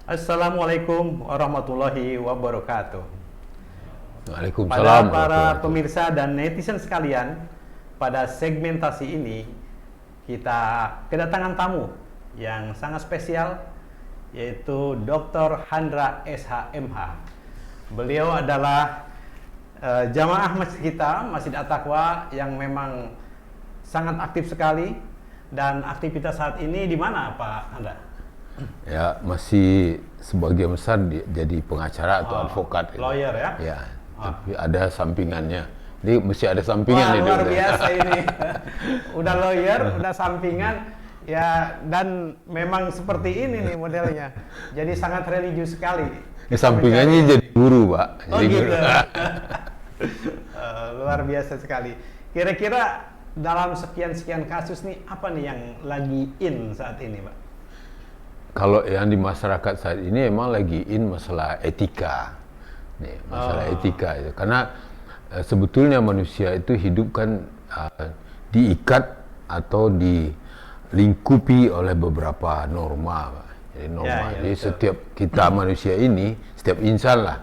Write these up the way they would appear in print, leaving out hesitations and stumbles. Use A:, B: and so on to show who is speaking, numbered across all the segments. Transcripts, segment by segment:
A: Assalamualaikum warahmatullahi wabarakatuh.
B: Waalaikumsalam.
A: Para pemirsa dan netizen sekalian, pada segmentasi ini kita kedatangan tamu yang sangat spesial, yaitu Dr. Handra SHMH. Beliau adalah jamaah masjid kita, Masjid At-Taqwa, yang memang sangat aktif sekali. Dan aktivitas saat ini di mana, Pak Handra?
B: Ya, masih sebagian besar jadi pengacara atau advokat.
A: Lawyer ya?
B: Ya, tapi ada sampingannya. Jadi mesti ada sampingan.
A: Wah, luar biasa ini. Udah lawyer, udah sampingan, ya, dan memang seperti ini nih modelnya. Jadi sangat religius sekali.
B: Ya, sampingannya jadi guru, Pak.
A: Oh
B: Jadi
A: gitu.
B: guru.
A: Luar biasa sekali. Kira-kira dalam sekian-sekian kasus nih, apa nih yang lagi in saat ini, Pak?
B: Kalau yang di masyarakat saat ini emang lagi in masalah etika. Nih, masalah etika itu. Karena sebetulnya manusia itu hidup kan diikat atau dilingkupi oleh beberapa norma, Pak. Jadi norma. Jadi
A: betul.
B: setiap kita manusia ini, setiap insan lah,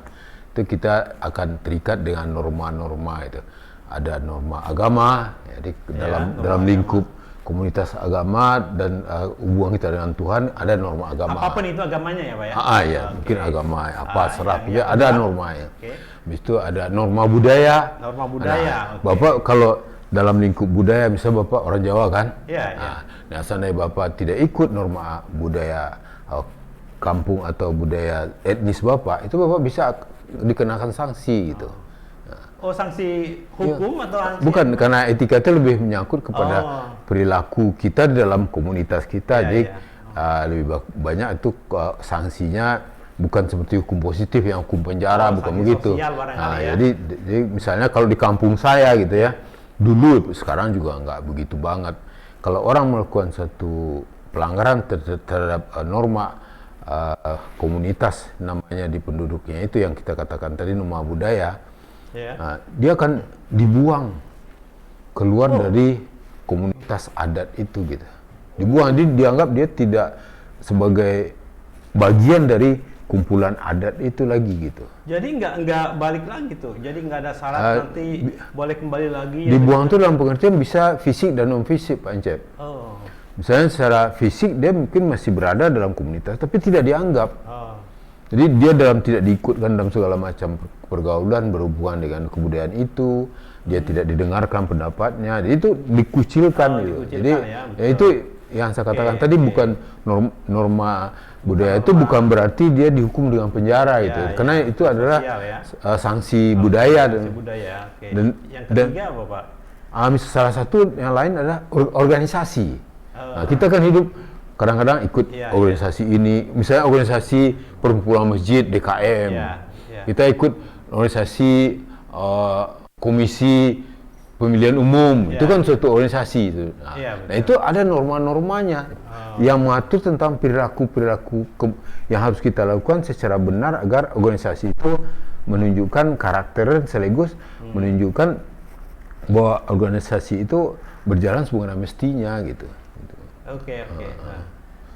B: itu kita akan terikat dengan norma-norma itu. Ada norma agama, jadi dalam lingkup komunitas agama dan hubungan kita dengan Tuhan ada norma agama.
A: Apapun itu agamanya ya, Pak ya?
B: Ya, mungkin agama apa serap ya, ada normanya.
A: Oke.
B: Habis itu ada norma budaya.
A: Norma budaya. Oke.
B: Bapak kalau dalam lingkup budaya, misalnya Bapak orang Jawa kan?
A: Iya,
B: Nah, seandainya Bapak tidak ikut norma budaya kampung atau budaya etnis Bapak, itu Bapak bisa dikenakan sanksi gitu.
A: Oh, sanksi hukum atau sanksi?
B: Bukan, karena etika itu lebih menyangkut kepada perilaku kita di dalam komunitas kita. Jadi lebih banyak itu sanksinya bukan seperti hukum positif yang hukum penjara, bukan begitu. Jadi misalnya kalau di kampung saya gitu ya, dulu, sekarang juga nggak begitu banget. Kalau orang melakukan satu pelanggaran terhadap norma komunitas, namanya di penduduknya itu yang kita katakan tadi norma budaya, dia akan dibuang keluar dari komunitas adat itu gitu. Dibuang, dianggap dia tidak sebagai bagian dari kumpulan adat itu lagi gitu.
A: Jadi nggak balik lagi tuh. Jadi nggak ada syarat nanti boleh kembali lagi.
B: Dibuang itu dalam pengertian bisa fisik dan non fisik, Pak Encep. Misalnya secara fisik dia mungkin masih berada dalam komunitas tapi tidak dianggap. Jadi dia tidak diikutkan dalam segala macam pergaulan berhubungan dengan kebudayaan itu, dia tidak didengarkan pendapatnya, jadi itu dikucilkan gitu. Jadi itu yang saya katakan tadi, bukan norma budaya itu bukan berarti dia dihukum dengan penjara gitu. Karena itu adalah sanksi budaya.
A: Dan yang ketiga apa, Pak?
B: Salah satu yang lain adalah organisasi. Nah, kita kan hidup kadang-kadang ikut organisasi ini, misalnya organisasi perkumpulan masjid DKM, kita ikut organisasi komisi pemilihan umum, itu kan suatu organisasi itu. Nah, itu ada norma-normanya yang mengatur tentang perilaku yang harus kita lakukan secara benar agar organisasi itu menunjukkan karakter sekaligus menunjukkan bahwa organisasi itu berjalan sebagaimana mestinya gitu.
A: Oke. Nah,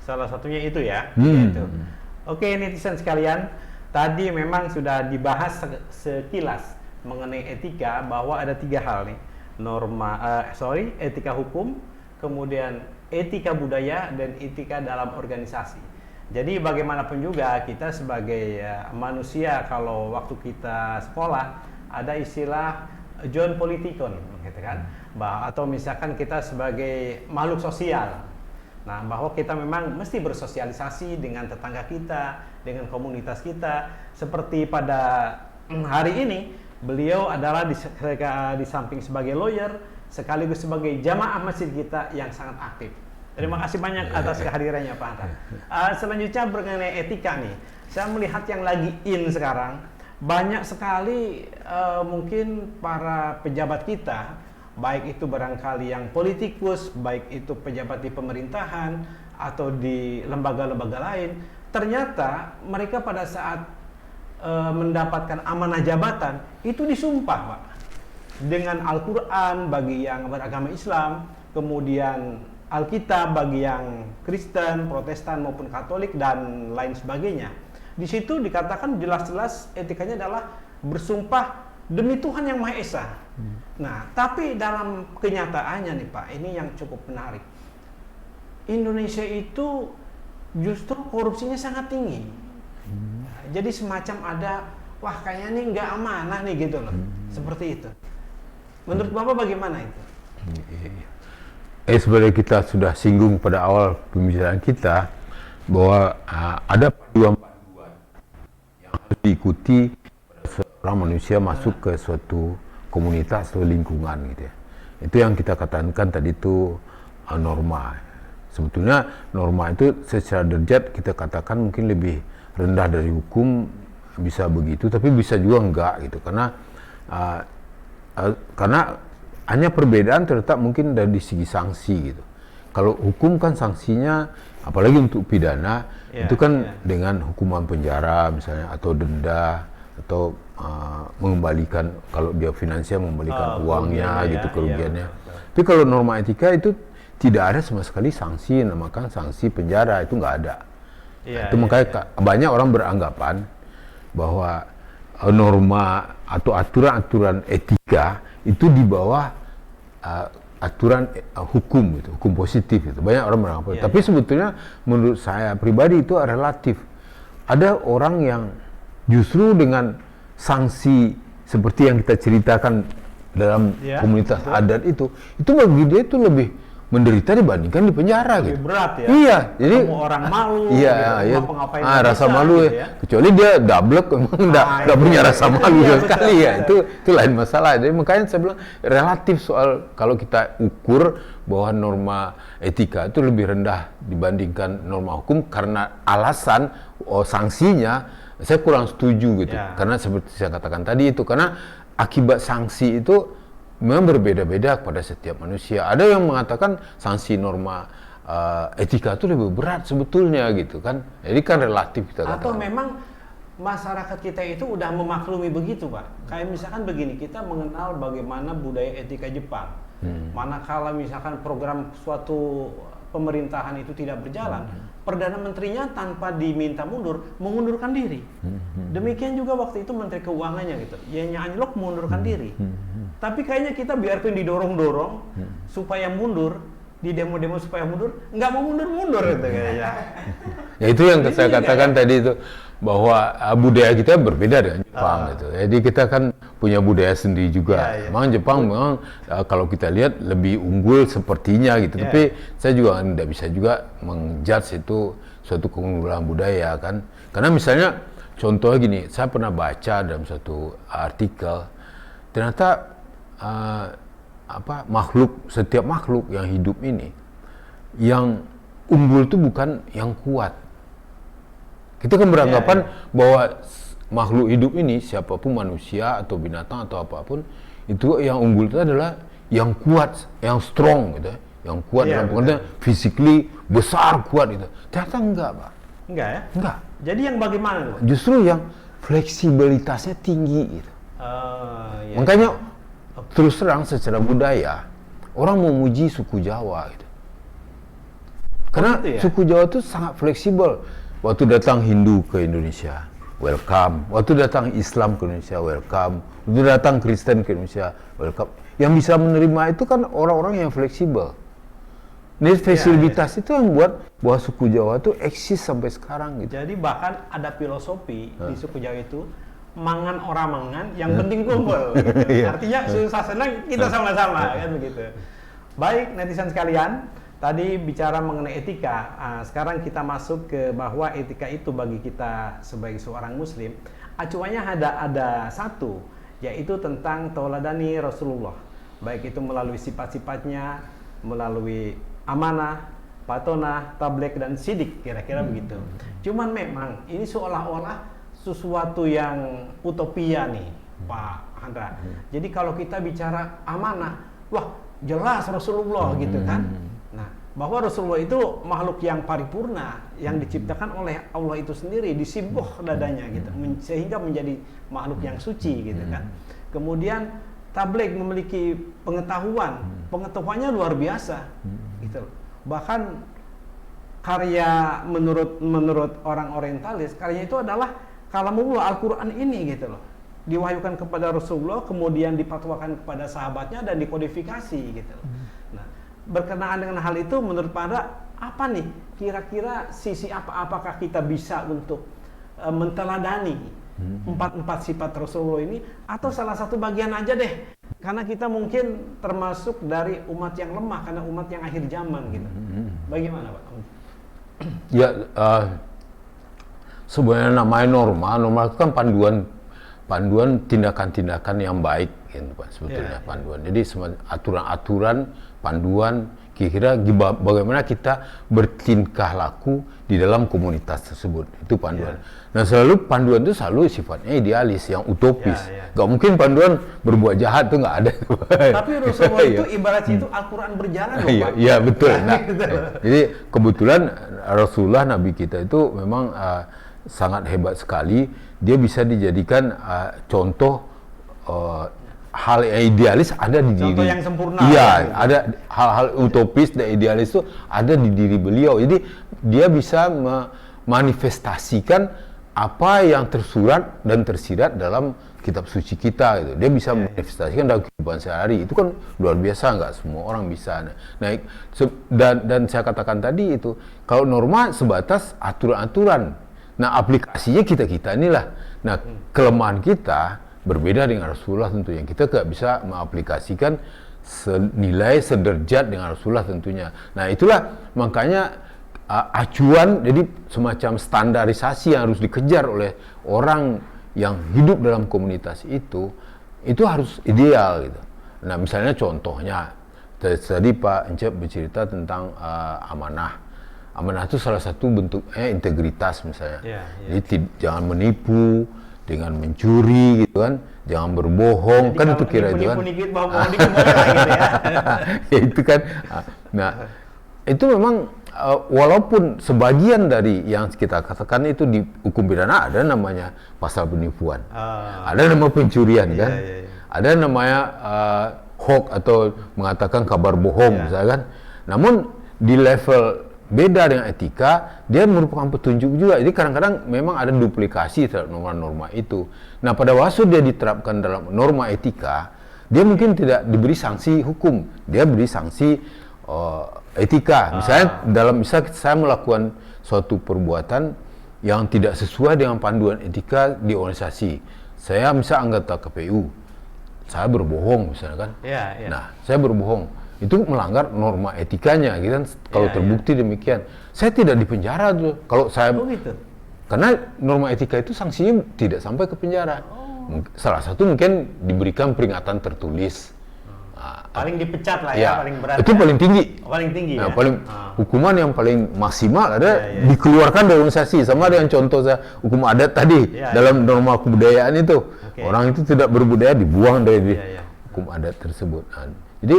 A: salah satunya itu ya. Itu. Oke, netizen sekalian, tadi memang sudah dibahas sekilas mengenai etika, bahwa ada 3 hal nih. Etika hukum, kemudian etika budaya, dan etika dalam organisasi. Jadi bagaimanapun juga kita sebagai manusia, kalau waktu kita sekolah ada istilah John Politikon gitu kan. Atau misalkan kita sebagai makhluk sosial. Nah, bahwa kita memang mesti bersosialisasi dengan tetangga kita, dengan komunitas kita. Seperti pada hari ini, beliau adalah di samping sebagai lawyer, sekaligus sebagai jamaah masjid kita yang sangat aktif. Terima kasih banyak atas kehadirannya, Pak Handra. Selanjutnya mengenai etika nih, saya melihat yang lagi in sekarang, banyak sekali mungkin para pejabat kita, baik itu barangkali yang politikus, baik itu pejabat di pemerintahan atau di lembaga-lembaga lain, ternyata mereka pada saat mendapatkan amanah jabatan itu disumpah, Pak, dengan Al-Quran bagi yang beragama Islam, kemudian Alkitab bagi yang Kristen, Protestan maupun Katolik dan lain sebagainya. Di situ dikatakan jelas-jelas etikanya adalah bersumpah demi Tuhan yang Maha Esa. Nah, tapi dalam kenyataannya nih Pak, ini yang cukup menarik. Indonesia itu justru korupsinya sangat tinggi. Jadi semacam ada, wah kayaknya nih nggak amanah nih gitu loh. Seperti itu. Menurut Bapak bagaimana itu?
B: Sebenarnya kita sudah singgung pada awal pembicaraan kita bahwa ada panduan-panduan yang harus diikuti pada seorang manusia masuk ke suatu komunitas atau lingkungan gitu ya. Itu yang kita katakan tadi itu norma. Sebetulnya norma itu secara derajat kita katakan mungkin lebih rendah dari hukum, bisa begitu, tapi bisa juga enggak gitu, karena hanya perbedaan terletak mungkin dari segi sanksi gitu. Kalau hukum kan sanksinya, apalagi untuk pidana, itu kan dengan hukuman penjara misalnya, atau denda, atau mengembalikan, kalau dia finansial mengembalikan uangnya gitu, kerugiannya. Tapi kalau norma etika itu tidak ada sama sekali sanksi, namakan sanksi penjara, itu nggak ada. Itu makanya banyak orang beranggapan bahwa norma atau aturan-aturan etika itu di bawah aturan hukum gitu, hukum positif itu. Banyak orang beranggapan. Tapi sebetulnya menurut saya pribadi itu relatif. Ada orang yang justru dengan sanksi seperti yang kita ceritakan dalam komunitas adat itu bagi dia itu lebih menderita dibandingkan di penjara
A: lebih
B: gitu.
A: Berat ya.
B: Iya, jadi
A: orang malu.
B: Iya,
A: gitu,
B: iya. Rasa malu
A: gitu
B: ya. Kecuali dia double memang enggak punya rasa malu sekali ya. Itu lain masalah. Jadi makanya saya bilang relatif soal kalau kita ukur bahwa norma etika itu lebih rendah dibandingkan norma hukum karena alasan sanksinya saya kurang setuju gitu. Karena seperti saya katakan tadi itu, karena akibat sanksi itu memang berbeda-beda pada setiap manusia. Ada yang mengatakan sanksi norma etika itu lebih berat sebetulnya gitu kan. Jadi kan relatif kita katakan.
A: Atau memang masyarakat kita itu udah memaklumi begitu Pak. Kayak misalkan begini, kita mengenal bagaimana budaya etika Jepang. Manakala misalkan program suatu pemerintahan itu tidak berjalan, Perdana Menterinya tanpa diminta mundur, mengundurkan diri. Demikian juga waktu itu Menteri Keuangannya gitu. Yanya Anjlok mengundurkan diri. Tapi kayaknya kita biarpun didorong-dorong supaya mundur, di demo-demo supaya mundur, nggak mau mundur-mundur gitu kayaknya.
B: Ya itu yang saya katakan tadi itu, bahwa budaya kita berbeda dengan Jepang gitu. Jadi kita kan punya budaya sendiri juga. Memang Jepang memang kalau kita lihat lebih unggul sepertinya gitu. Tapi saya juga tidak bisa juga menjudge itu suatu keunggulan budaya kan. Karena misalnya contohnya gini, saya pernah baca dalam suatu artikel, ternyata setiap makhluk yang hidup ini yang unggul itu bukan yang kuat. Kita kan beranggapan bahwa makhluk hidup ini, siapapun manusia atau binatang atau apapun, itu yang unggul itu adalah yang kuat, yang strong gitu, yang kuat dalam pengertian physically besar, kuat itu. Ternyata enggak, Pak.
A: Enggak ya?
B: Enggak.
A: Jadi yang bagaimana Pak?
B: Justru yang fleksibilitasnya tinggi gitu. Makanya terus terang secara budaya orang memuji suku Jawa gitu. Karena suku Jawa itu sangat fleksibel. Waktu datang Hindu ke Indonesia, welcome. Waktu datang Islam ke Indonesia, welcome. Waktu datang Kristen ke Indonesia, welcome. Yang bisa menerima itu kan orang-orang yang fleksibel. Ini fleksibilitas itu yang buat bahwa suku Jawa itu eksis sampai sekarang gitu.
A: Jadi bahkan ada filosofi di suku Jawa itu, mangan orang mangan, yang penting kumpul. Gitu. Artinya susah senang kita sama-sama kan begitu. Baik netizen sekalian, tadi bicara mengenai etika. Sekarang kita masuk ke bahwa etika itu bagi kita sebagai seorang Muslim, acuannya ada satu, yaitu tentang tauladani Rasulullah. Baik itu melalui sifat-sifatnya, melalui amanah, patonah, tablek dan sidik, kira-kira begitu. Cuman memang ini seolah-olah sesuatu yang utopia nih, Pak Andra. Jadi kalau kita bicara amanah, wah jelas Rasulullah gitu kan. Nah, bahwa Rasulullah itu makhluk yang paripurna, yang diciptakan oleh Allah itu sendiri, disimbuh dadanya gitu, sehingga menjadi makhluk yang suci gitu kan. Kemudian tablek memiliki pengetahuannya luar biasa gitu. Bahkan karya menurut orang orientalis, karyanya itu adalah kalamullah, Al-Quran ini gitu loh. Diwahyukan kepada Rasulullah, kemudian dipatwakan kepada sahabatnya dan dikodifikasi gitu loh. Nah, berkenaan dengan hal itu menurut Pada, apa nih kira-kira sisi apakah kita bisa untuk menteladani empat sifat Rasulullah ini, atau salah satu bagian aja deh, karena kita mungkin termasuk dari umat yang lemah karena umat yang akhir zaman gitu. Bagaimana Pak?
B: Ya, sebenarnya namanya norma itu kan panduan tindakan-tindakan yang baik gitu Pak, sebetulnya panduan. Jadi aturan-aturan, panduan kira-kira bagaimana kita bertingkah laku di dalam komunitas tersebut, itu panduan. Nah, selalu panduan itu selalu sifatnya idealis, yang utopis. Gak mungkin panduan berbuat jahat itu nggak ada.
A: Tapi Rasulullah itu ibaratnya itu Al-Quran berjalan loh Pak.
B: Iya betul. Nah, jadi kebetulan Rasulullah Nabi kita itu memang sangat hebat sekali. Dia bisa dijadikan contoh hal yang idealis ada di diri.
A: Contoh yang sempurna.
B: Iya, ada hal-hal utopis dan idealis itu ada di diri beliau. Jadi dia bisa memanifestasikan apa yang tersurat dan tersirat dalam kitab suci kita gitu. Dia bisa manifestasikan dalam kehidupan sehari. Itu kan luar biasa, nggak semua orang bisa. Nah, dan saya katakan tadi itu, kalau norma sebatas aturan-aturan. Nah, aplikasinya kita inilah. Nah, kelemahan kita berbeda dengan Rasulullah tentunya. Kita nggak bisa mengaplikasikan senilai, sederajat dengan Rasulullah tentunya. Nah, itulah makanya acuan, jadi semacam standarisasi yang harus dikejar oleh orang yang hidup dalam komunitas itu harus ideal gitu. Nah, misalnya contohnya tadi Pak Encep bercerita tentang amanah. Amanah itu salah satu bentuknya integritas misalnya. Jadi jangan menipu dengan mencuri gitu kan, jangan berbohong. Jadi kan itu kira itu kan. Ya itu kan. Nah, itu memang walaupun sebagian dari yang kita katakan itu di hukum pidana ada namanya pasal penipuan, ada nama pencurian kan, ada namanya hoax atau mengatakan kabar bohong misalnya kan. Namun di level beda dengan etika, dia merupakan petunjuk juga. Jadi kadang-kadang memang ada duplikasi terhadap norma-norma itu. Nah, pada waktu dia diterapkan dalam norma etika, dia mungkin tidak diberi sanksi hukum, dia beri sanksi etika. Misalnya saya melakukan suatu perbuatan yang tidak sesuai dengan panduan etika di organisasi. Saya misalnya anggota KPU, saya berbohong misalnya kan. Nah, saya berbohong. Itu melanggar norma etikanya gitu kan. Kalau terbukti demikian, saya tidak dipenjara tuh. Kalau saya
A: gitu.
B: Karena norma etika itu sanksinya tidak sampai ke penjara. Salah satu mungkin diberikan peringatan tertulis.
A: Paling dipecat lah ya, paling berat.
B: Itu paling tinggi.
A: Paling tinggi.
B: Nah, paling hukuman yang paling maksimal ada dikeluarkan dari organisasi, sama dengan contoh saya hukum adat tadi dalam norma kebudayaan itu. Orang itu tidak berbudaya dibuang dari hukum adat tersebut. Nah, jadi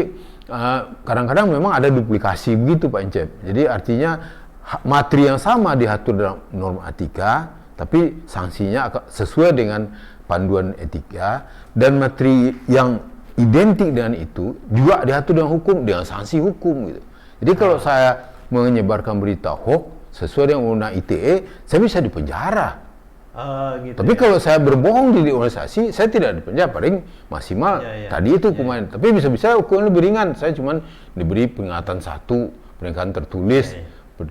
B: kadang-kadang memang ada duplikasi begitu Pak Encep. Jadi artinya materi yang sama diatur dalam norma etika, tapi sanksinya sesuai dengan panduan etika, dan materi yang identik dengan itu juga diatur dengan hukum, dengan sanksi hukum gitu. Jadi kalau saya menyebarkan berita hoax sesuai dengan undang ITE, saya bisa dipenjara. Gitu. Tapi kalau saya berbohong di organisasi, saya tidak dipenjara, paling maksimal tadi itu hukuman. Tapi bisa-bisa hukuman lebih ringan. Saya cuma diberi peringatan peringatan tertulis,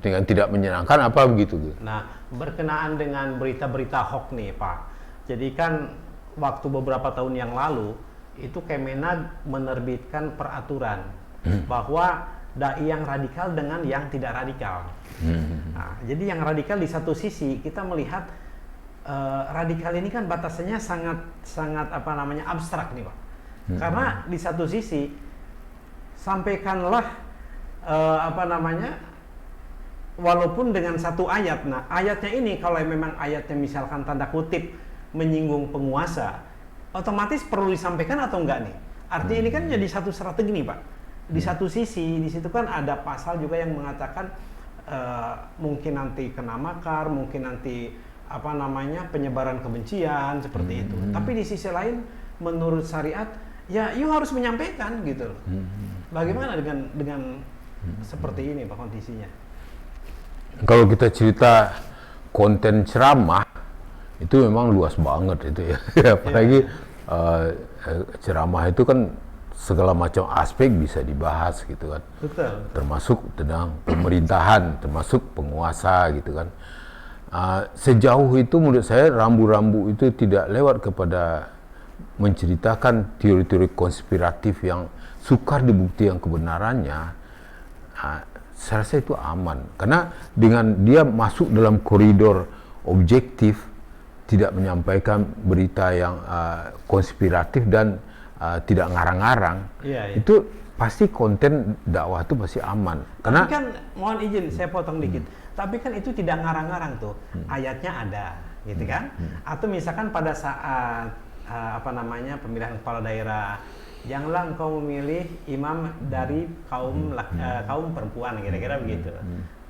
B: dengan tidak menyenangkan apa begitu.
A: Nah, berkenaan dengan berita-berita hoax nih Pak. Jadi kan waktu beberapa tahun yang lalu itu Kemenag menerbitkan peraturan bahwa dai yang radikal dengan yang tidak radikal. Nah, jadi yang radikal di satu sisi kita melihat radikal ini kan batasannya sangat abstrak nih Pak. Karena di satu sisi sampaikanlah walaupun dengan satu ayat. Nah, ayatnya ini kalau memang ayatnya misalkan tanda kutip menyinggung penguasa, otomatis perlu disampaikan atau enggak nih? Artinya ini kan jadi satu strategi nih Pak. Di satu sisi di situ kan ada pasal juga yang mengatakan mungkin nanti kena makar, mungkin nanti penyebaran kebencian seperti itu. Tapi di sisi lain menurut syariat ya you harus menyampaikan gitu loh. Bagaimana dengan seperti ini Pak kondisinya?
B: Kalau kita cerita konten ceramah itu memang luas banget itu ya. Apalagi ceramah itu kan segala macam aspek bisa dibahas gitu kan.
A: Betul.
B: Termasuk tentang pemerintahan, termasuk penguasa gitu kan. Sejauh itu menurut saya rambu-rambu itu tidak lewat kepada menceritakan teori-teori konspiratif yang sukar dibuktikan kebenarannya. Saya rasa itu aman karena dengan dia masuk dalam koridor objektif, tidak menyampaikan berita yang konspiratif dan tidak ngarang-ngarang, itu pasti konten dakwah itu pasti aman. Karena
A: tapi kan mohon izin saya potong dikit, tapi kan itu tidak ngarang-ngarang tuh, ayatnya ada, gitu kan? Atau misalkan pada saat pemilihan kepala daerah, janganlah engkau memilih imam dari kaum perempuan, kira-kira begitu.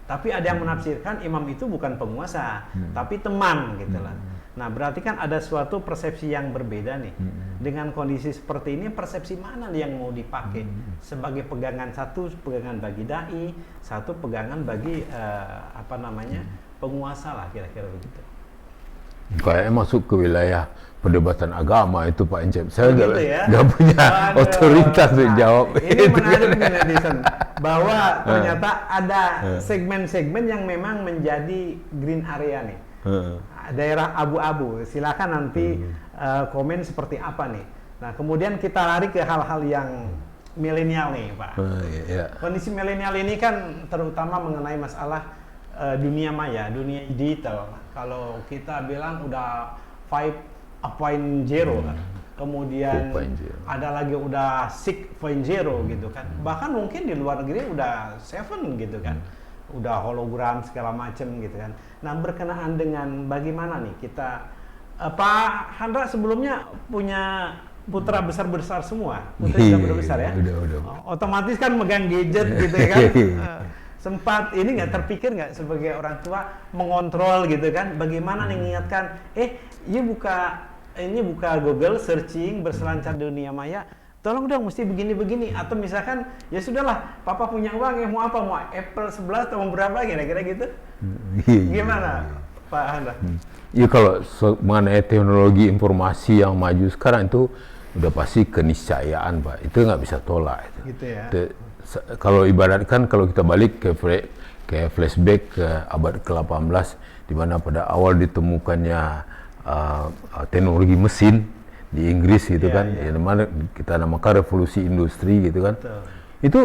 A: Tapi ada yang menafsirkan imam itu bukan penguasa, tapi teman, gitu lah. Nah, berarti kan ada suatu persepsi yang berbeda nih. Dengan kondisi seperti ini, persepsi mana yang mau dipakai sebagai pegangan, satu pegangan bagi dai, satu pegangan bagi penguasa lah, kira-kira begitu.
B: Kayaknya masuk ke wilayah perdebatan agama itu Pak Encep. Saya nggak punya otoritas untuk jawab.
A: Ini menarik nih netizen, bahwa ternyata ada segmen-segmen yang memang menjadi green area nih. Daerah abu-abu. Silakan nanti komen seperti apa nih. Nah, kemudian kita lari ke hal-hal yang milenial nih Pak. Kondisi milenial ini kan terutama mengenai masalah dunia maya, dunia digital. Kalau kita bilang udah 5.0, kemudian
B: 4.0.
A: ada lagi udah 6.0 gitu kan. Bahkan mungkin di luar negeri udah 7 gitu kan. Udah hologram segala macam gitu kan. Nah, berkenaan dengan bagaimana nih kita, Pak Handra sebelumnya punya putra besar-besar semua, putri sudah besar ya.
B: Udah.
A: Otomatis kan megang gadget gitu ya kan. Sempat ini nggak terpikir nggak sebagai orang tua mengontrol gitu kan, bagaimana nih mengingatkan, ini buka Google searching berselancar dunia maya, tolong dong mesti begini-begini, atau misalkan ya sudahlah papa punya uang ya mau apa, mau Apple 11 atau mau berapa kira-kira gitu. Gimana Pak Handra?
B: Ya kalau mengenai teknologi informasi yang maju sekarang itu udah pasti keniscayaan Pak, itu nggak bisa tolak itu.
A: Gitu ya.
B: Kalau ibaratkan kalau kita balik ke flashback ke abad ke-18 di mana pada awal ditemukannya teknologi mesin di Inggris gitu kan, yang mana kita namakan revolusi industri gitu kan.
A: Betul. Itu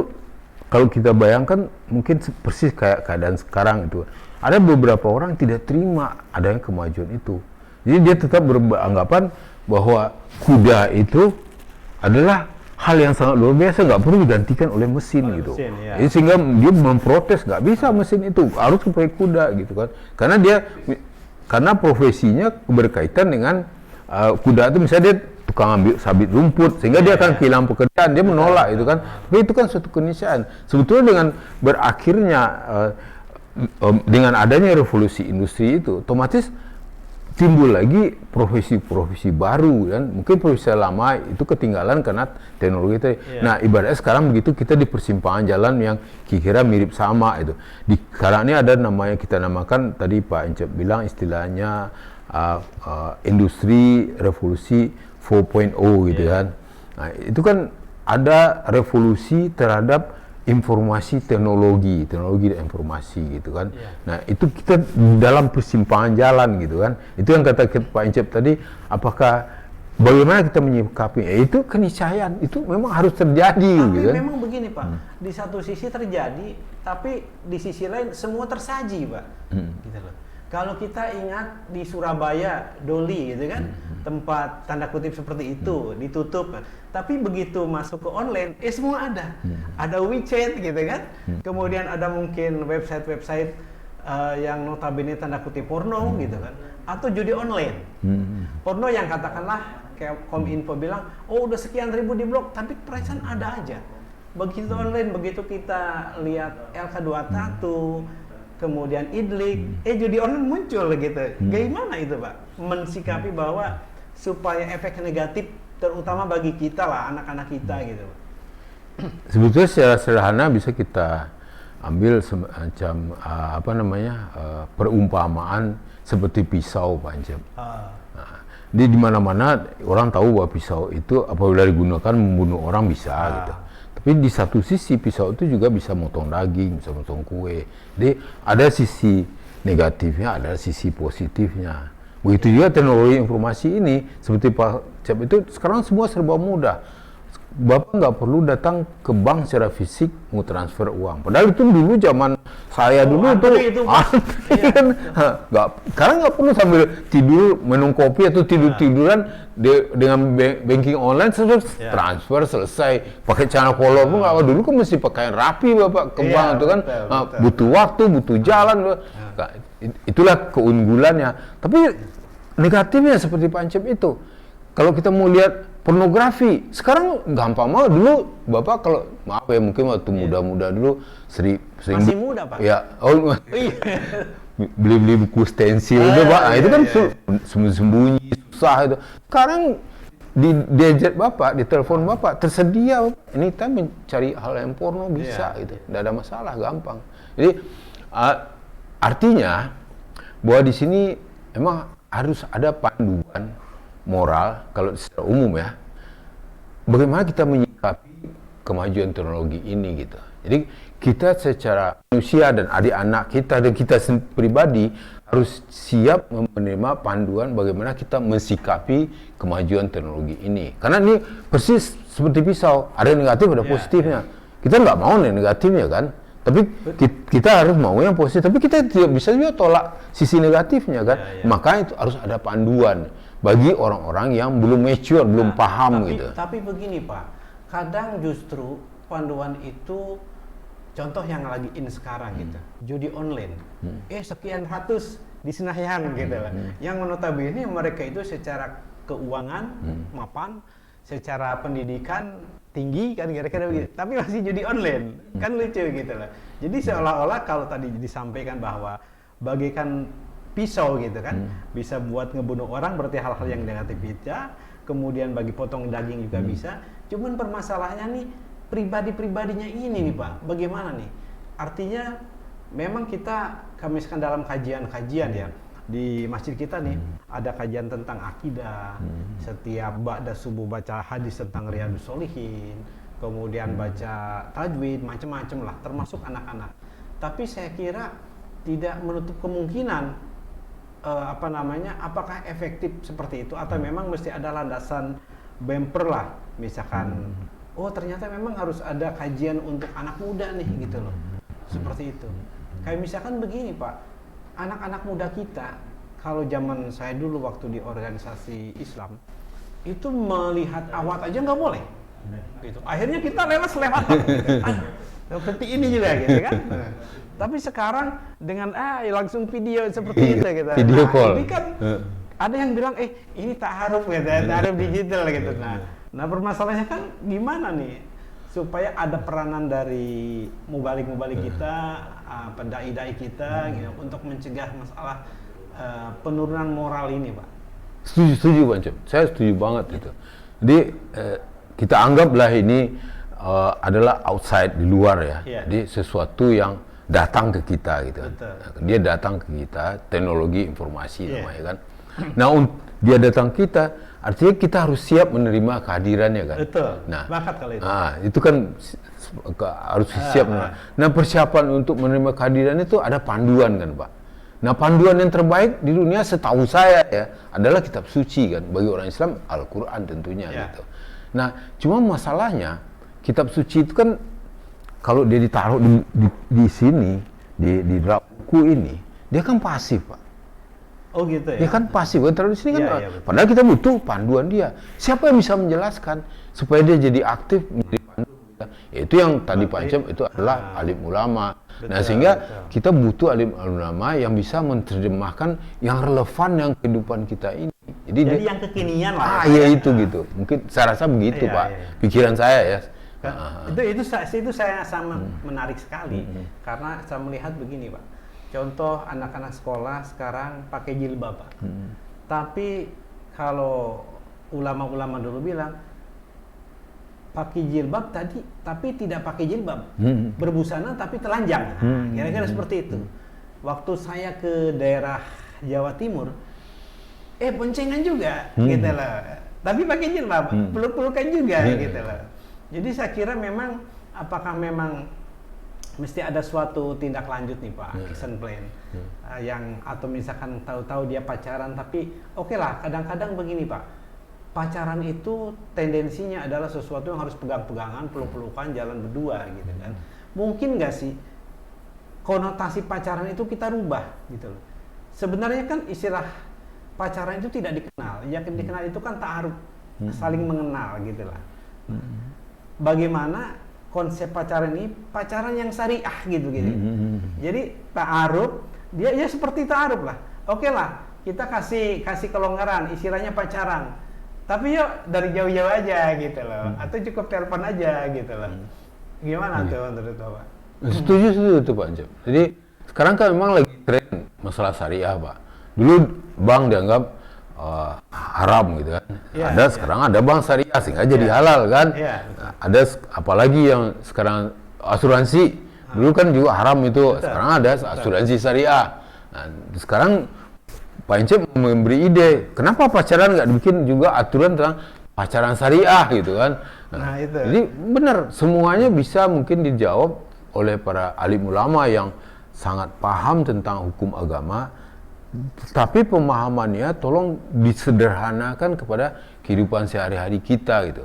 B: kalau kita bayangkan mungkin persis kayak keadaan sekarang itu. Ada beberapa orang tidak terima adanya kemajuan itu. Jadi dia tetap beranggapan bahwa kuda itu adalah hal yang sangat luar biasa, nggak perlu digantikan oleh mesin gitu. Jadi sehingga dia memprotes, nggak bisa mesin itu, harus pakai kuda gitu kan. Karena profesinya berkaitan dengan kuda itu, misalnya dia tukang ambil sabit rumput, sehingga dia akan kehilangan pekerjaan, dia menolak itu kan. Tapi itu kan suatu keniscayaan. Sebetulnya dengan berakhirnya dengan adanya revolusi industri itu, otomatis timbul lagi profesi-profesi baru, dan mungkin profesi lama itu ketinggalan karena teknologi itu. Nah, ibaratnya sekarang begitu kita di persimpangan jalan yang kira-kira mirip sama itu. Sekarang ini ada namanya, kita namakan tadi Pak Encep bilang istilahnya industri revolusi 4.0 gitu kan. Nah, itu kan ada revolusi terhadap informasi teknologi dan informasi gitu kan. Nah, itu kita dalam persimpangan jalan gitu kan. Itu yang kata Pak Encep tadi, apakah bagaimana kita menyikapi? Itu keniscayaan, itu memang harus terjadi.
A: Tapi
B: gitu kan.
A: memang begini Pak, di satu sisi terjadi, tapi di sisi lain semua tersaji Pak. Gitu loh. Kalau kita ingat di Surabaya, Doli gitu kan, tempat tanda kutip seperti itu ditutup. Tapi begitu masuk ke online, semua ada. Ada WeChat gitu kan. Kemudian ada mungkin website-website yang notabene tanda kutip porno gitu kan. Atau judi online. Porno yang katakanlah kayak Kominfo bilang, oh udah sekian ribu di blok, tapi perasaan ada aja. Begitu online, begitu kita lihat LK21, kemudian Idlik, judi online muncul gitu. Gimana itu Pak? Mensikapi bahwa supaya efek negatif terutama bagi kita lah, anak-anak kita gitu.
B: Sebetulnya secara sederhana bisa kita ambil semacam perumpamaan seperti pisau, Pak Encep. Di mana-mana orang tahu bahwa pisau itu apabila digunakan membunuh orang bisa gitu. Tapi di satu sisi pisau itu juga bisa motong daging, bisa motong kue. Jadi ada sisi negatifnya, ada sisi positifnya. Begitu juga teknologi informasi ini, seperti Pak Cep itu sekarang semua serba mudah. Bapak nggak perlu datang ke bank secara fisik mau transfer uang. Padahal itu dulu zaman saya dulu kan sekarang nggak perlu sambil tidur minum kopi atau tiduran dengan banking online transfer selesai. Pakai channel kolor pun nggak. Dulu kan mesti pakaian rapi Bapak ke bank itu kan betul. Butuh waktu, butuh jalan. Itulah keunggulannya. Tapi negatifnya seperti Pak Encep itu. Kalau kita mau lihat pornografi, sekarang gampang banget. Dulu Bapak kalau maaf ya mungkin waktu muda-muda dulu sering
A: masih muda Pak.
B: Ya, beli buku stensil itu Pak. Nah, itu kan sembunyi susah itu. Sekarang di gadget Bapak, di telepon Bapak tersedia Bapak. Anytime mencari hal yang porno bisa gitu. Tidak ada masalah, gampang. Jadi artinya bahwa di sini emang harus ada panduan moral kalau secara umum ya, bagaimana kita menyikapi kemajuan teknologi ini gitu. Jadi kita secara manusia dan adik-anak kita dan kita pribadi harus siap menerima panduan bagaimana kita mensikapi kemajuan teknologi ini. Karena ini persis seperti pisau, ada yang negatif ada positifnya. Kita nggak mau yang negatifnya kan, tapi kita harus mau yang positif. Tapi kita tidak bisa juga tolak sisi negatifnya kan. Makanya itu harus ada panduan bagi orang-orang yang belum mature, belum paham gitu.
A: Tapi begini Pak, kadang justru panduan itu, contoh yang lagi in sekarang gitu, judi online, sekian ratus di Senayan gitu lah. Yang notabene mereka itu secara keuangan mapan, secara pendidikan tinggi kan kira-kira begitu, tapi masih judi online, kan lucu gitu lah. Jadi seolah-olah kalau tadi disampaikan bahwa bagaikan pisau gitu kan, bisa buat ngebunuh orang, berarti hal-hal yang negatif bisa, kemudian bagi potong daging juga bisa. Cuman permasalahannya nih pribadi-pribadinya ini nih Pak, bagaimana nih? Artinya memang kami sekarang dalam kajian-kajian ya di masjid kita nih ada kajian tentang akidah. Setiap ba'da subuh baca hadis tentang Riyadhus Shalihin, kemudian baca tajwid, macam-macam lah, termasuk anak-anak. Tapi saya kira tidak menutup kemungkinan apakah efektif seperti itu atau memang mesti ada landasan bumper lah, misalkan ternyata memang harus ada kajian untuk anak muda nih gitu loh, seperti itu. Kayak misalkan begini Pak, anak-anak muda kita kalau zaman saya dulu waktu di organisasi Islam itu melihat awat aja nggak boleh gitu. Akhirnya kita lewat seperti ini juga gitu kan. Tapi sekarang dengan langsung video seperti itu gitu.
B: Video call.
A: Ini kan ada yang bilang ini ta'aruf gitu, ta'aruf digital gitu. Nah permasalahannya kan gimana nih supaya ada peranan dari mubalik-mubalik kita, pendai-dai kita gitu, untuk mencegah masalah penurunan moral ini, Pak.
B: Setuju Pak Encep. Saya setuju banget itu. Jadi kita anggaplah ini adalah outside, di luar ya. Jadi sesuatu yang datang ke kita gitu. Dia datang ke kita, teknologi informasi namanya kan. Nah, dia datang kita, artinya kita harus siap menerima kehadirannya kan.
A: Betul.
B: Nah,
A: kalau itu.
B: Itu kan harus siap. Nah, persiapan untuk menerima kehadiran itu ada panduan kan, Pak. Nah, panduan yang terbaik di dunia setahu saya ya adalah kitab suci kan, bagi orang Islam Al-Qur'an tentunya gitu. Nah, cuma masalahnya kitab suci itu kan kalau dia ditaruh di sini di dalam buku ini, dia kan pasif, Pak.
A: Oh gitu ya.
B: Dia kan pasif, kan taruh di sini kan. Padahal kita butuh panduan dia. Siapa yang bisa menjelaskan supaya dia jadi aktif menjadi panduan kita? Itu yang tadi Pak Encep itu adalah alim ulama. Nah, sehingga kita butuh alim ulama yang bisa menerjemahkan yang relevan yang kehidupan kita ini.
A: Jadi yang kekinian lah.
B: Iya itu gitu. Mungkin saya rasa begitu, Pak. Pikiran saya ya.
A: Itu saya sama menarik sekali karena saya melihat begini Pak, contoh anak-anak sekolah sekarang pakai jilbab Pak, tapi kalau ulama-ulama dulu bilang pakai jilbab tadi, tapi tidak pakai jilbab, berbusana tapi telanjang. Kira-kira seperti itu. Waktu saya ke daerah Jawa Timur, boncengan juga, gitu loh. Tapi pakai jilbab, peluk-pelukan juga, gitu loh. Jadi saya kira memang, apakah memang mesti ada suatu tindak lanjut nih Pak, action plan, yang atau misalkan tahu-tahu dia pacaran, tapi oke lah, kadang-kadang begini Pak. Pacaran itu tendensinya adalah sesuatu yang harus pegang-pegangan, peluk-pelukan, jalan berdua gitu kan. Mungkin nggak sih konotasi pacaran itu kita rubah gitu loh. Sebenarnya kan istilah pacaran itu tidak dikenal. Yang dikenal itu kan ta'aruf, saling mengenal gitu lah. Bagaimana konsep pacaran ini pacaran yang syariah gitu. Jadi ta'aruf, dia ya seperti ta'aruf lah. Oke lah, kita kasih kelonggaran, istilahnya pacaran. Tapi yuk dari jauh-jauh aja gitu loh, atau cukup telepon aja gitu loh. Gimana tuh menurut Bapak?
B: Setuju tuh Pak Encep. Jadi sekarang kan memang lagi tren masalah syariah Pak. Dulu bank dianggap haram gitu kan. Sekarang ada bank syariah sehingga jadi halal kan. Ada apalagi yang sekarang asuransi. Dulu kan juga haram itu. Sekarang ada asuransi syariah. Nah, sekarang Pak Encep memberi ide, kenapa pacaran nggak dibikin juga aturan tentang pacaran syariah gitu kan? Nah, itu. Jadi benar, semuanya bisa mungkin dijawab oleh para alim ulama yang sangat paham tentang hukum agama, tapi pemahamannya tolong disederhanakan kepada kehidupan sehari-hari kita gitu.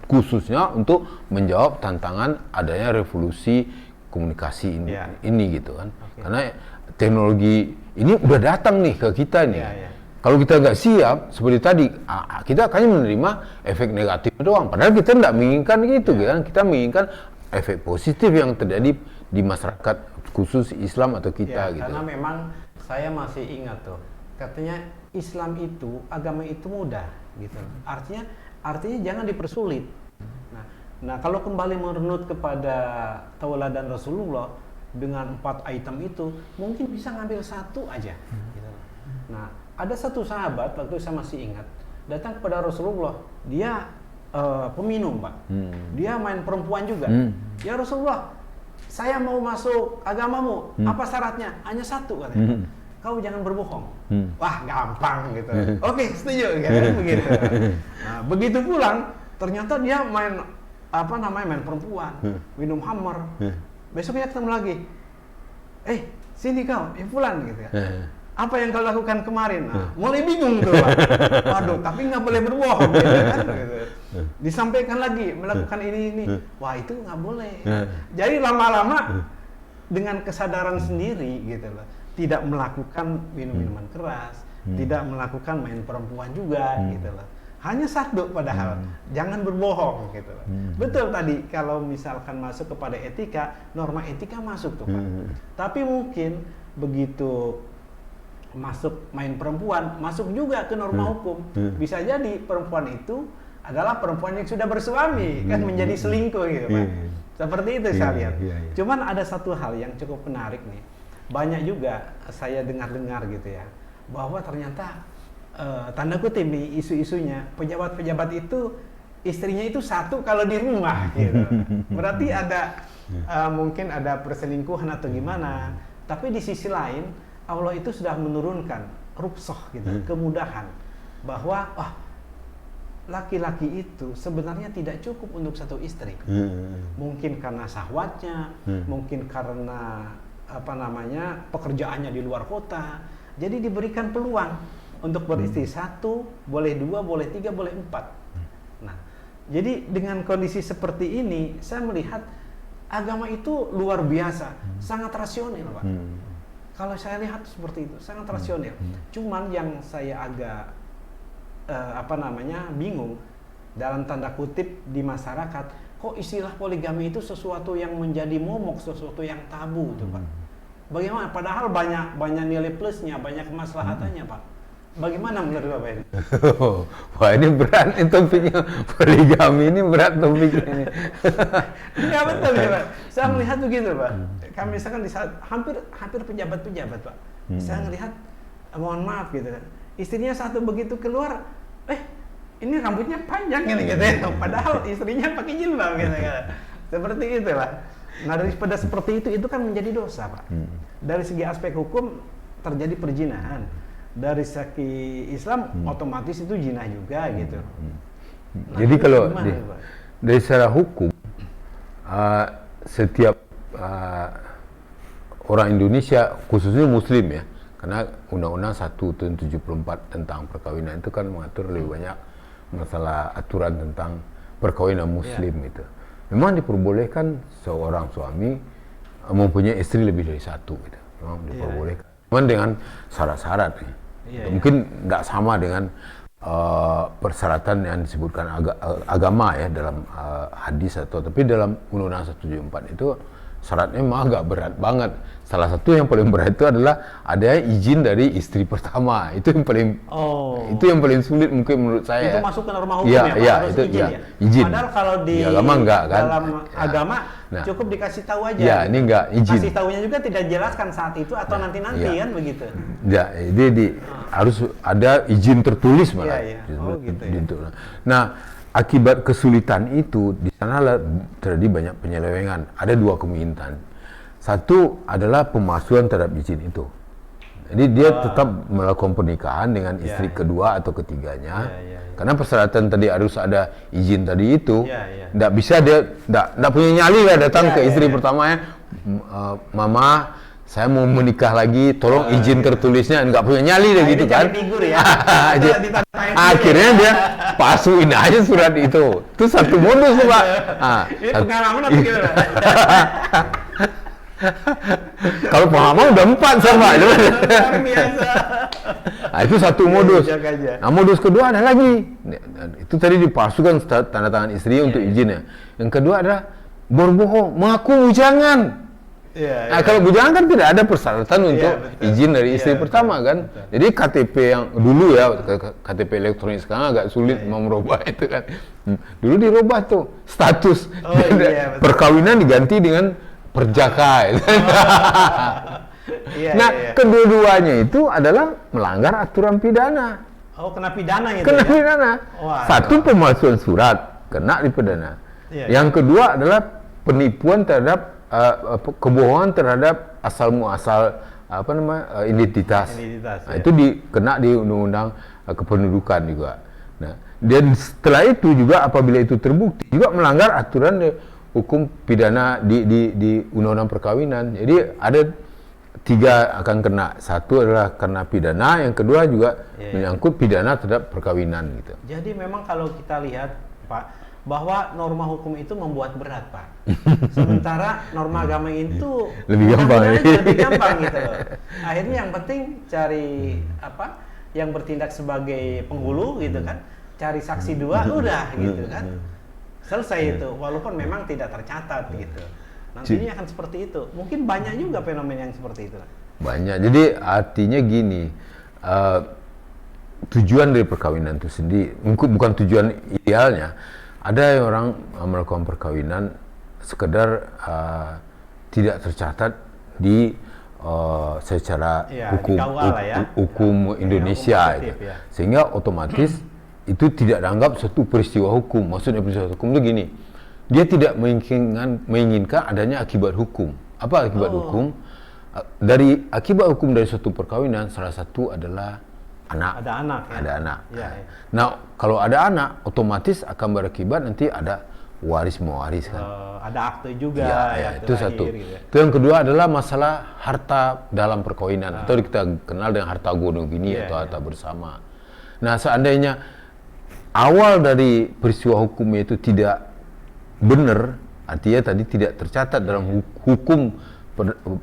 B: Khususnya untuk menjawab tantangan adanya revolusi komunikasi ini gitu kan. Karena teknologi ini udah datang nih ke kita nih. Kalau kita nggak siap seperti tadi, kita akan menerima efek negatif doang. Padahal kita nggak menginginkan gitu, kan? Kita menginginkan efek positif yang terjadi di masyarakat khusus Islam atau kita gitu.
A: Karena memang saya masih ingat tuh, katanya Islam itu agama itu mudah gitu. Artinya jangan dipersulit. Nah kalau kembali merunut kepada tauladan Rasulullah dengan 4 item itu, mungkin bisa ngambil satu aja. Gitu. Nah, ada satu sahabat waktu saya masih ingat datang kepada Rasulullah, dia peminum Pak, dia main perempuan juga. Ya Rasulullah, saya mau masuk agamamu, apa syaratnya? Hanya satu katanya. Kau jangan berbohong. Wah gampang gitu. Oke, setuju gitu. Begitu. Nah, begitu pulang ternyata dia main main perempuan, minum khamar. Besoknya ketemu lagi, sini kau, Fulan gitu ya. Apa yang kau lakukan kemarin? Nah, mulai bingung tuh Pak. Waduh, tapi nggak boleh berbohong gitu kan. Gitu. Disampaikan lagi, melakukan ini. Wah itu nggak boleh. Jadi lama-lama dengan kesadaran sendiri gitu loh, tidak melakukan minuman keras, tidak melakukan main perempuan juga gitu loh. Hanya satu padahal, jangan berbohong gitu loh. Betul tadi kalau misalkan masuk kepada etika, norma etika masuk tuh Pak. Tapi mungkin begitu masuk main perempuan, masuk juga ke norma hukum. Bisa jadi perempuan itu adalah perempuan yang sudah bersuami, kan menjadi selingkuh gitu Pak. Seperti itu saya lihat. Cuman ada satu hal yang cukup menarik nih. Banyak juga saya dengar-dengar gitu ya, bahwa ternyata tanda kutip nih isu-isunya pejabat-pejabat itu istrinya itu satu kalau di rumah gitu. Berarti ada mungkin ada perselingkuhan atau gimana. Tapi di sisi lain Allah itu sudah menurunkan ruksoh gitu, kemudahan bahwa laki-laki itu sebenarnya tidak cukup untuk satu istri. Mungkin karena syahwatnya, mungkin karena pekerjaannya di luar kota. Jadi diberikan peluang untuk beristri satu, boleh 2, boleh 3, boleh 4. Nah, jadi dengan kondisi seperti ini, saya melihat agama itu luar biasa, sangat rasional, Pak. Kalau saya lihat seperti itu, sangat rasional. Cuman yang saya agak bingung dalam tanda kutip di masyarakat, kok istilah poligami itu sesuatu yang menjadi momok, sesuatu yang tabu, tuh Pak. Bagaimana? Padahal banyak nilai plusnya, banyak kemaslahatannya, Pak. Bagaimana menurut Bapak ini?
B: Wah ini berat nih topiknya, poligami ini berat topiknya ini.
A: Ya betul ya Pak, saya melihat begitu Pak. Kami misalkan di saat hampir pejabat-pejabat Pak, saya melihat mohon maaf gitu kan, istrinya satu begitu keluar, ini rambutnya panjang gitu ya. Padahal istrinya pakai jilbab gitu kan. Seperti itulah. Nah daripada seperti itu kan menjadi dosa Pak. Dari segi aspek hukum terjadi perzinahan. Dari segi Islam otomatis itu zina juga gitu. Nah,
B: jadi kalau
A: Pak?
B: dari secara hukum setiap orang Indonesia khususnya Muslim ya, karena Undang-Undang 1 tahun 74 tentang perkawinan itu kan mengatur lebih banyak masalah aturan tentang perkawinan Muslim itu. Memang diperbolehkan seorang suami mempunyai istri lebih dari satu gitu. Memang diperbolehkan. Cuman dengan syarat-syarat nih. Mungkin tidak sama dengan persyaratan yang disebutkan agama ya dalam hadis tapi dalam Undang-Undang 174 itu syaratnya memang agak berat banget. Salah satu yang paling berat itu adalah ada izin dari istri pertama. Itu yang paling sulit mungkin menurut saya.
A: Itu masuk ke norma hukum
B: harus itu
A: izin,
B: izin.
A: Padahal kalau di
B: agama enggak kan.
A: Dalam agama cukup dikasih tahu aja.
B: Ya, ini enggak izin.
A: Kasih tahunya juga tidak jelaskan saat itu atau nanti-nanti kan begitu.
B: Ya, jadi harus ada izin tertulis malah.
A: Gitu ya.
B: Nah, akibat kesulitan itu di sana terjadi banyak penyelewengan. Ada dua kemungkinan. Satu adalah pemalsuan terhadap izin itu. Jadi dia tetap melakukan pernikahan dengan istri kedua atau ketiganya. Karena persyaratan tadi harus ada izin tadi itu. Tidak bisa dia tidak punya nyali lah datang ke istri pertamanya. Mama, saya mau menikah lagi, tolong izin tertulisnya, nggak punya nyali deh gitu kan.
A: Figur ya.
B: Akhirnya dia palsuin aja surat itu. Itu satu modus tuh Pak.
A: Ini pengalaman atau gimana?
B: Kalau pengalaman udah 4 sama.
A: Luar biasa.
B: Nah, itu satu modus. Nah, modus kedua ada lagi. Itu tadi dipalsukan tanda tangan istri untuk izinnya. Yang kedua adalah berbohong, mengaku bujangan. Nah, kalau bujangan kan tidak ada persyaratan untuk izin dari istri pertama kan. Jadi KTP yang dulu ya, KTP elektronik sekarang agak sulit mau merubah itu kan. Dulu dirubah tuh status perkawinan diganti dengan perjaka. Kedua-duanya itu adalah melanggar aturan pidana.
A: Kena pidana itu.
B: Kena pidana. Satu pemalsuan surat, kena dipidana. Yang kedua adalah penipuan terhadap kebohongan terhadap asal muasal identitas. Nah, itu kena di undang-undang kependudukan juga. Nah, dan setelah itu juga apabila itu terbukti juga melanggar aturan hukum pidana di undang-undang perkawinan. Jadi ada 3 akan kena. Satu adalah kena pidana, yang kedua juga menyangkut pidana terhadap perkawinan gitu.
A: Jadi memang kalau kita lihat Pak, bahwa norma hukum itu membuat berat Pak. Sementara norma agama itu
B: lebih
A: gampang gitu loh. Akhirnya yang penting cari yang bertindak sebagai penghulu gitu kan, cari saksi 2 udah gitu kan. Selesai itu, walaupun memang tidak tercatat gitu. Nantinya akan seperti itu. Mungkin banyak juga fenomena yang seperti itu.
B: Banyak. Jadi artinya gini, tujuan dari perkawinan itu sendiri, bukan tujuan idealnya. Ada yang orang melakukan perkawinan sekedar tidak tercatat di secara hukum Indonesia, sehingga otomatis itu tidak dianggap suatu peristiwa hukum. Maksudnya peristiwa hukum itu gini, dia tidak menginginkan adanya akibat hukum. Apa akibat hukum? Dari akibat hukum dari suatu perkawinan, salah satu adalah anak.
A: Ada anak.
B: Ada anak. Nah, kalau ada anak, otomatis akan berakibat nanti ada waris mewaris kan.
A: Ada akte juga.
B: Itu satu. Gitu. Itu yang kedua adalah masalah harta dalam perkawinan atau kita kenal dengan harta gono gini atau harta bersama. Nah, seandainya awal dari peristiwa hukumnya itu tidak benar, artinya tadi tidak tercatat dalam hukum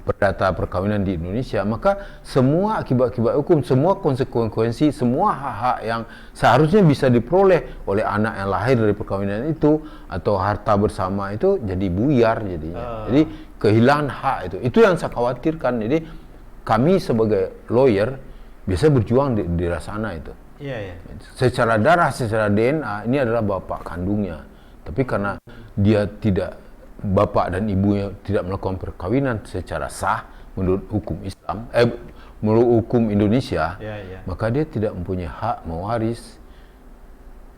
B: perdata perkawinan di Indonesia, maka semua akibat-akibat hukum, semua konsekuensi, semua hak-hak yang seharusnya bisa diperoleh oleh anak yang lahir dari perkawinan itu atau harta bersama itu jadi buyar jadinya. Jadi kehilangan hak itu yang saya khawatirkan. Jadi kami sebagai lawyer biasa berjuang di daerah sana itu. Secara darah, secara DNA ini adalah bapak kandungnya, tapi karena dia tidak, bapak dan ibunya tidak melakukan perkawinan secara sah menurut hukum Islam, menurut hukum Indonesia, maka dia tidak mempunyai hak mewaris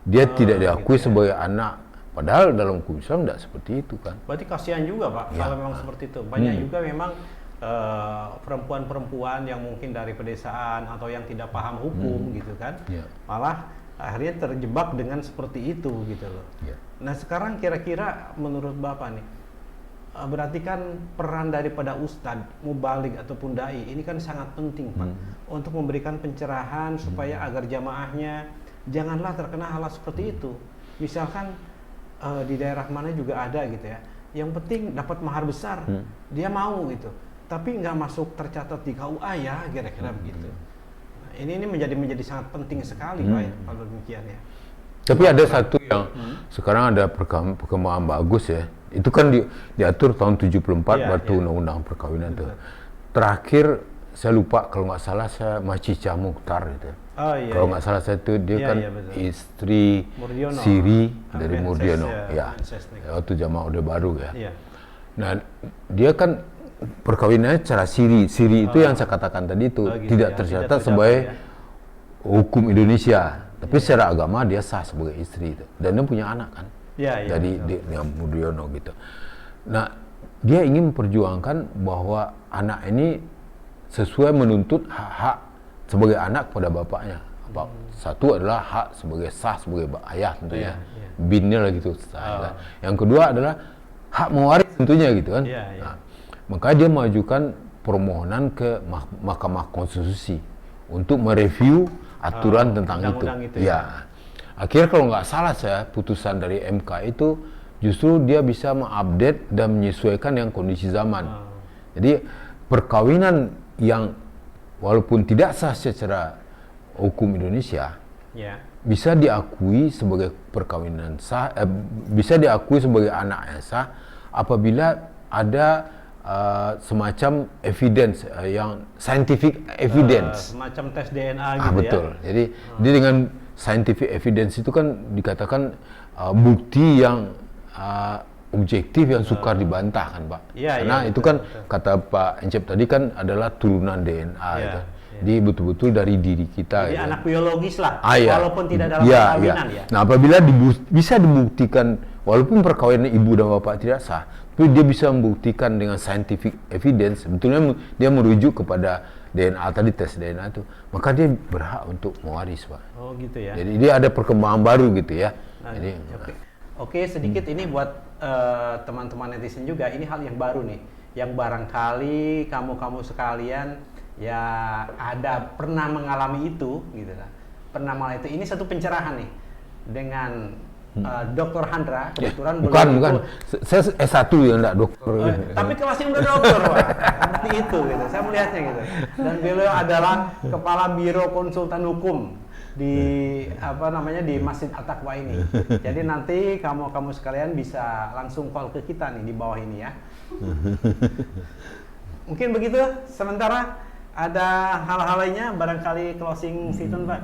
B: dia tidak diakui sebagai anak. Padahal dalam hukum Islam tidak seperti itu kan.
A: Berarti kasihan juga Pak, kalau memang seperti itu. Banyak juga memang perempuan-perempuan yang mungkin dari pedesaan atau yang tidak paham hukum gitu kan, malah akhirnya terjebak dengan seperti itu gitu loh. Nah sekarang kira-kira menurut Bapak nih, berarti kan peran daripada ustadz, mubalik ataupun dai ini kan sangat penting Pak, untuk memberikan pencerahan supaya agar jamaahnya janganlah terkena hal seperti itu. Misalkan di daerah mana juga ada gitu ya, yang penting dapat mahar besar, dia mau gitu, tapi nggak masuk tercatat di KUA ya, kira-kira begitu. Nah, ini menjadi sangat penting sekali Pak ya, kalau demikian ya.
B: Tapi ada satu yang sekarang ada perkembangan bagus ya. Itu kan diatur tahun 74 waktu undang-undang perkawinan tuh. Terakhir saya lupa kalau nggak salah saya Macica Mukhtar gitu. Kalau nggak salah saya itu dia kan istri
A: Murdiono.
B: Siri dari Murdiono ya. Waktu zaman Orde Baru ya. Nah, dia kan perkawinannya secara siri. Siri itu yang saya katakan tadi itu tidak tercatat sebagai hukum Indonesia. Tapi secara agama dia sah sebagai istri itu. Dan dia punya anak kan. Dari Murdiono gitu. Nah, dia ingin memperjuangkan bahwa anak ini sesuai menuntut hak-hak sebagai anak kepada bapaknya. Satu adalah hak sebagai sah sebagai ayah tentunya. Binnya lah gitu. Yang kedua adalah hak mewaris tentunya gitu kan. Nah, makanya dia mengajukan permohonan ke Mahkamah Konstitusi untuk mereview aturan tentang itu. Akhirnya kalau nggak salah saya putusan dari MK itu justru dia bisa mengupdate dan menyesuaikan yang kondisi zaman. Jadi perkawinan yang walaupun tidak sah secara hukum Indonesia bisa diakui sebagai perkawinan sah, bisa diakui sebagai anak yang sah apabila ada semacam evidence yang scientific evidence,
A: semacam tes DNA gitu
B: betul. Jadi dengan scientific evidence itu kan dikatakan bukti yang objektif yang sukar dibantah kan Pak. Karena itu kan kata Pak Encep tadi kan adalah turunan DNA gitu. Jadi betul-betul dari diri kita.
A: Jadi anak biologis lah, walaupun tidak dalam perkawinan ya.
B: Nah apabila bisa dibuktikan walaupun perkawinan ibu dan bapak tidak sah, tapi dia bisa membuktikan dengan scientific evidence, sebetulnya dia merujuk kepada DNA tadi, tes DNA itu, maka dia berhak untuk mewaris Pak.
A: Oh gitu ya.
B: Jadi dia ada perkembangan baru gitu ya.
A: Oke, sedikit ini buat teman-teman netizen juga, ini hal yang baru nih, yang barangkali kamu sekalian ya ada pernah mengalami itu gitu kan. Pernah mengalami itu. Ini satu pencerahan nih dengan Dr. Handra, kebetulan
B: bukan. Saya S1 ya enggak dokter.
A: Tapi kelasnya udah dokter, Pak. Seperti itu gitu. Saya melihatnya gitu. Dan beliau adalah kepala Biro Konsultan Hukum di di Masjid At-Taqwa ini. Jadi nanti kamu sekalian bisa langsung call ke kita nih di bawah ini ya. Mungkin begitu sementara. Ada hal-hal lainnya barangkali closing statement Pak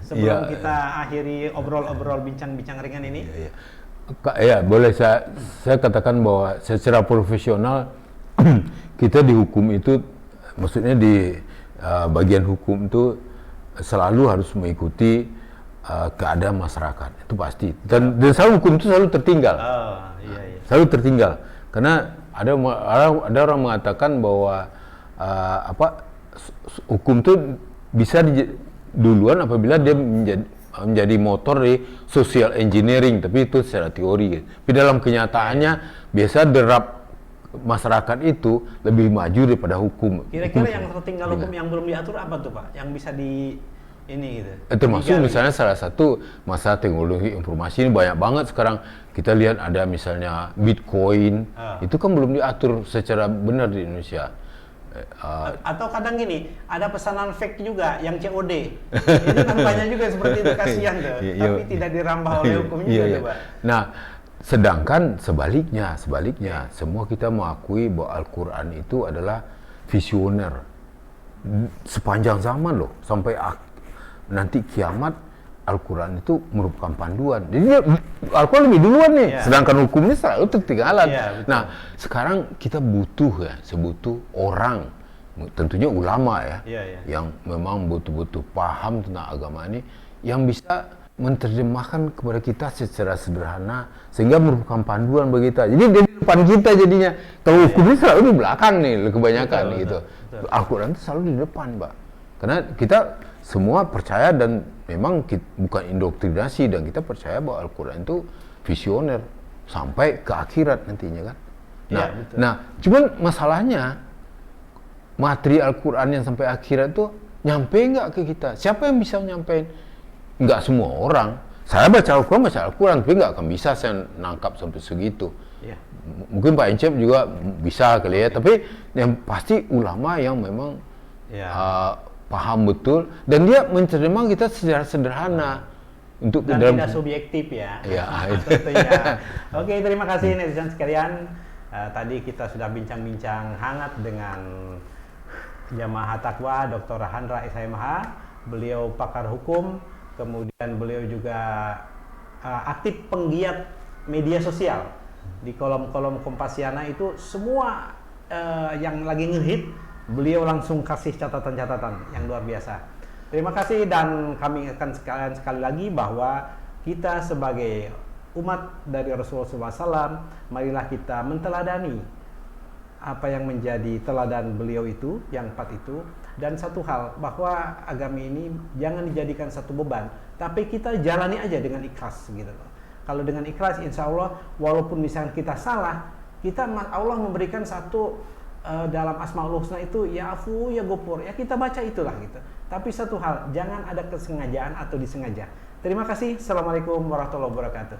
A: sebelum kita akhiri obrol-obrol bincang-bincang ringan ini.
B: Ya boleh saya katakan bahwa secara profesional kita di hukum itu, maksudnya di bagian hukum itu selalu harus mengikuti keadaan masyarakat, itu pasti. Dan selalu hukum itu selalu tertinggal. Selalu tertinggal karena ada orang mengatakan bahwa hukum itu bisa duluan apabila dia menjadi motor di social engineering, tapi itu secara teori. Tapi dalam kenyataannya biasa derap masyarakat itu lebih maju daripada hukum.
A: Kira-kira yang tertinggal hukum yang belum diatur apa tuh Pak? Yang bisa ini gitu.
B: Termasuk misalnya salah satu masalah teknologi informasi ini banyak banget sekarang. Kita lihat ada misalnya Bitcoin, itu kan belum diatur secara benar di Indonesia.
A: Atau kadang gini, ada pesanan fake juga yang COD. Itu kan banyak juga seperti itu, kasihan tuh. Tapi tidak dirambah oleh hukum juga, Pak.
B: Nah, sedangkan sebaliknya, semua kita mengakui bahwa Al-Quran itu adalah visioner sepanjang zaman loh, sampai nanti kiamat. Al-Quran itu merupakan panduan. Jadi Al-Quran lebih duluan nih, sedangkan hukumnya selalu ketinggalan. Nah, sekarang kita butuh orang, tentunya ulama yang memang betul-betul paham tentang agama ini, yang bisa menerjemahkan kepada kita secara sederhana sehingga merupakan panduan bagi kita. Jadi di depan kita jadinya. Kalau hukum ini selalu di belakang nih kebanyakan gitu. Al-Quran itu selalu di depan, Pak. Karena kita semua percaya dan memang bukan indoktrinasi, dan kita percaya bahwa Al-Quran itu visioner sampai ke akhirat nantinya kan. Nah, cuman masalahnya materi Al-Quran yang sampai akhirat itu nyampe nggak ke kita? Siapa yang bisa nyampein? Nggak semua orang. Saya baca Al-Quran, tapi nggak akan bisa saya nangkap sampai segitu. Ya. Mungkin Pak Encep juga bisa kali ya, tapi yang pasti ulama yang memang paham betul dan dia menerjemah kita secara sederhana untuk
A: dan tidak subjektif ya. Tentunya. Oke, terima kasih netizen sekalian. Tadi kita sudah bincang-bincang hangat dengan Jamaah Taqwa Dr. Handra SMH. Beliau pakar hukum, kemudian beliau juga aktif penggiat media sosial. Di kolom-kolom Kompasiana itu semua yang lagi ngehit, beliau langsung kasih catatan-catatan yang luar biasa. Terima kasih, dan kami akan sekali lagi bahwa kita sebagai umat dari Rasulullah SAW, marilah kita menteladani apa yang menjadi teladan beliau itu, yang 4 itu. Dan satu hal, bahwa agama ini jangan dijadikan satu beban, tapi kita jalani aja dengan ikhlas gitu loh. Kalau dengan ikhlas, insya Allah, walaupun misalnya kita salah, Allah memberikan satu dalam Asmaul Husna itu ya afu ya gopur, ya kita baca itulah gitu. Tapi satu hal, jangan ada kesengajaan atau disengaja. Terima kasih. Assalamualaikum warahmatullahi wabarakatuh.